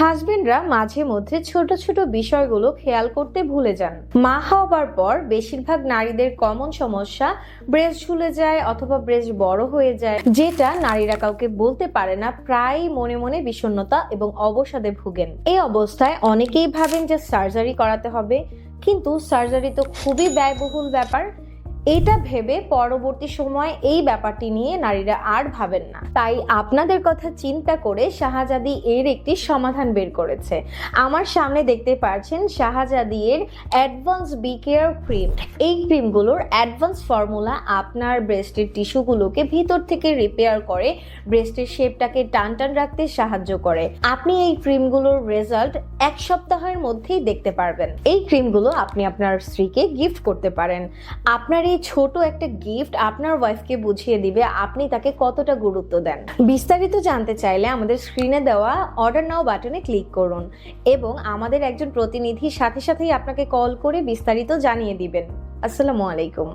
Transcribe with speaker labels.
Speaker 1: হাজবেন্ডরা মাঝে মধ্যে ছোট ছোট বিষয়গুলো খেয়াল করতে ভুলে যান। মা হওয়ার পর বেশিরভাগ নারীদের কমন সমস্যা ব্রেস্ট ঝুলে যায় অথবা ব্রেস্ট বড় হয়ে যায়, যেটা নারীরা কাউকে বলতে পারে না। প্রায় মনে মনে বিষণ্ণতা এবং অবসাদে ভুগেন। এই অবস্থায় অনেকেই ভাবেন যে সার্জারি করাতে হবে, কিন্তু সার্জারি তো খুবই ব্যয়বহুল ব্যাপার। এটা ভেবে পরবর্তী সময় এই ব্যাপারটি নিয়ে নারীরা আর ভাবেন না। তাই আপনাদের কথা চিন্তা করে শাহজাদি এর একটি সমাধান বের করেছে। আমার সামনে দেখতে পাচ্ছেন শাহজাদি এর অ্যাডভান্স বি কেয়ার ক্রিম। এই ক্রিমগুলোর অ্যাডভান্স ফর্মুলা আপনার ব্রেস্টের টিস্যুগুলোকে ভিতর থেকে রিপেয়ার করে ব্রেস্টের শেপটাকে টান টান রাখতে সাহায্য করে। আপনি এই ক্রিমগুলোর রেজাল্ট 1 সপ্তাহের মধ্যেই দেখতে পারবেন। এই ক্রিমগুলো আপনি আপনার স্ত্রীকে গিফট করতে পারেন। আপনার এই ছোট একটা গিফট আপনার ওয়াইফকে বুঝিয়ে দিবে আপনি তাকে কতটা গুরুত্ব দেন। বিস্তারিত জানতে চাইলে আমাদের স্ক্রিনে দেওয়া অর্ডার নাও বাটনে ক্লিক করুন এবং আমাদের একজন প্রতিনিধি সাথে সাথেই আপনাকে কল করে বিস্তারিত জানিয়ে দিবেন। আসসালামু আলাইকুম।